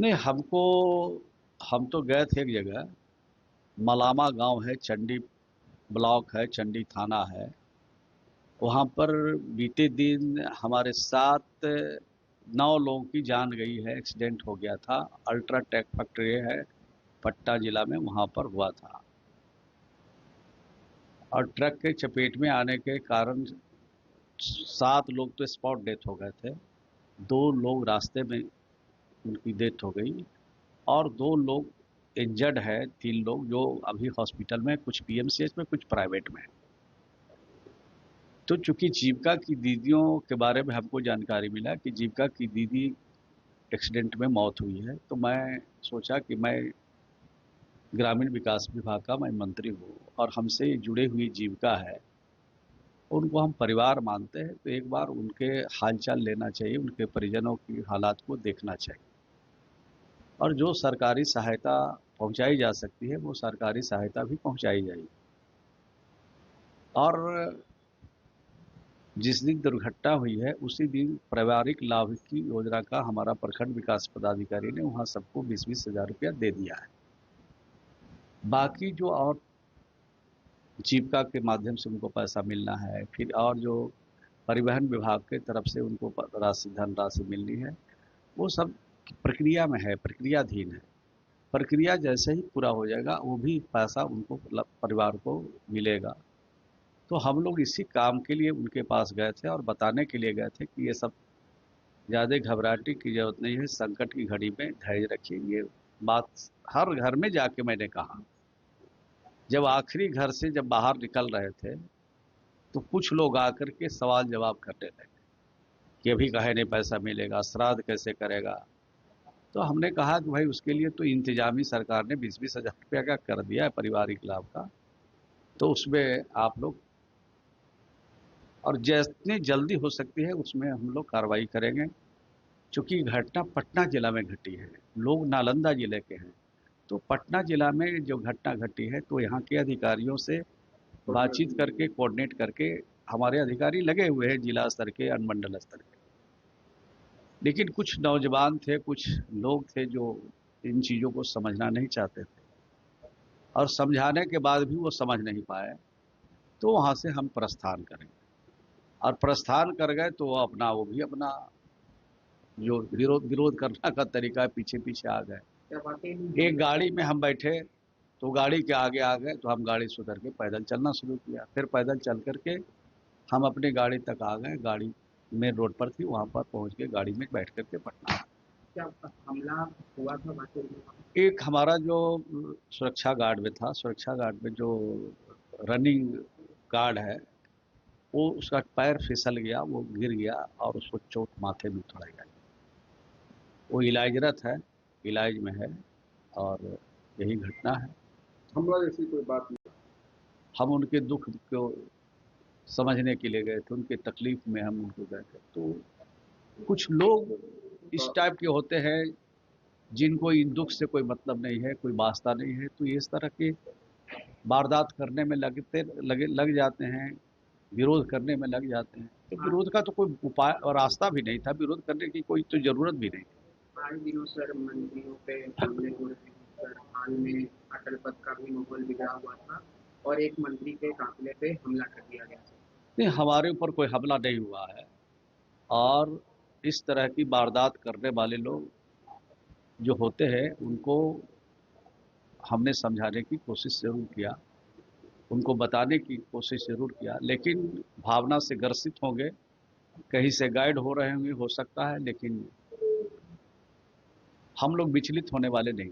नहीं हमको, हम तो गए थे एक जगह, मलामा गांव है, चंडी ब्लॉक है, चंडी थाना है। वहां पर बीते दिन हमारे साथ 9 लोगों की जान गई है, एक्सीडेंट हो गया था। अल्ट्राटेक फैक्ट्री है पटना जिला में, वहां पर हुआ था। और ट्रक के चपेट में आने के कारण 7 लोग तो स्पॉट डेथ हो गए थे। 2 लोग रास्ते में उनकी डेथ हो गई, और 2 लोग इंजर्ड है। 3 लोग जो अभी हॉस्पिटल में, कुछ पीएमसीएच में, कुछ प्राइवेट में। तो चूंकि जीविका की दीदियों के बारे में हमको जानकारी मिला कि जीविका की दीदी एक्सीडेंट में मौत हुई है, तो मैं सोचा कि मैं ग्रामीण विकास विभाग का मैं मंत्री हूँ और हमसे जुड़े हुई जीविका है, उनको हम परिवार मानते हैं, तो एक बार उनके हालचाल लेना चाहिए, उनके परिजनों की हालात को देखना चाहिए, और जो सरकारी सहायता पहुंचाई जा सकती है वो सरकारी सहायता भी पहुंचाई जाएगी। और जिस दिन दुर्घटना हुई है उसी दिन पारिवारिक लाभ की योजना का हमारा प्रखंड विकास पदाधिकारी ने वहां सबको 20-20 हजार रुपया दे दिया है। बाकी जो और जीविका के माध्यम से उनको पैसा मिलना है, फिर और जो परिवहन विभाग के तरफ से उनको धनराशि मिलनी है, वो सब प्रक्रिया में है, प्रक्रियाधीन है। प्रक्रिया जैसे ही पूरा हो जाएगा वो भी पैसा उनको परिवार को मिलेगा। तो हम लोग इसी काम के लिए उनके पास गए थे और बताने के लिए गए थे कि ये सब ज़्यादा घबराहट की जरूरत नहीं है, संकट की घड़ी में धैर्य रखिए। ये बात हर घर में जाके मैंने कहा। जब आखिरी घर से जब बाहर निकल रहे थे तो कुछ लोग आकर के सवाल जवाब करने लगे कि अभी कहे नहीं पैसा मिलेगा, श्राद्ध कैसे करेगा। तो हमने कहा कि भाई उसके लिए तो इंतजामी सरकार ने 20-20 हजार रुपया का कर दिया है पारिवारिक लाभ का, तो उसमें आप लोग, और जितनी जल्दी हो सकती है उसमें हम लोग कार्रवाई करेंगे। चूंकि घटना पटना जिला में घटी है, लोग नालंदा जिले के हैं, तो पटना जिला में जो घटना घटी है तो यहाँ के अधिकारियों से बातचीत करके, कोऑर्डिनेट करके, हमारे अधिकारी लगे हुए हैं जिला स्तर के, अनुमंडल स्तर के। लेकिन कुछ नौजवान थे, कुछ लोग थे जो इन चीज़ों को समझना नहीं चाहते थे, और समझाने के बाद भी वो समझ नहीं पाए। तो वहाँ से हम प्रस्थान करेंगे, और प्रस्थान कर गए तो वो भी अपना जो विरोध विरोध करना का तरीका है, पीछे पीछे आ गए। एक गाड़ी में हम बैठे तो गाड़ी के आगे आ गए, तो हम गाड़ी से उतर के पैदल चलना शुरू किया। फिर पैदल चल करके हम अपनी गाड़ी तक आ गए। गाड़ी मेन रोड पर थी, वहां पर पहुंच के गाड़ी में बैठ करके पटना। क्या हमला हुआ था बाकी? एक हमारा जो सुरक्षा गार्ड में था, सुरक्षा गार्ड में जो रनिंग गार्ड है, वो उसका पैर फिसल गया, वो गिर गया और उसको चोट माथे में थोड़ा गया। वो इलाजरत है, इलाज में है, और यही घटना है। हमला जैसी कोई बात नहीं। हम उनके दुख को समझने के लिए गए थे, उनके तकलीफ में हम उनको गए थे। तो कुछ लोग इस टाइप के होते हैं जिनको इन दुख से कोई मतलब नहीं है, कोई वास्ता नहीं है, तो ये इस तरह के वारदात करने में लग जाते हैं, विरोध करने में लग जाते हैं। तो विरोध का तो कोई उपाय और रास्ता भी नहीं था, विरोध करने की कोई तो जरूरत भी नहीं। आए दिनों सर मंत्रियों पे हमले हो रहे हैं सर। हाल में अटल पथ का भी माहौल बिगड़ा हुआ था और एक मंत्री के काफिले पे हमला कर दिया गया था। नहीं, हमारे ऊपर कोई हमला नहीं हुआ है, और इस तरह की वारदात करने वाले लोग जो होते हैं उनको हमने समझाने की कोशिश जरूर किया, उनको बताने की कोशिश जरूर किया, लेकिन भावना से ग्रसित होंगे, कहीं से गाइड हो रहे होंगे, हो सकता है, लेकिन हम लोग विचलित होने वाले नहीं।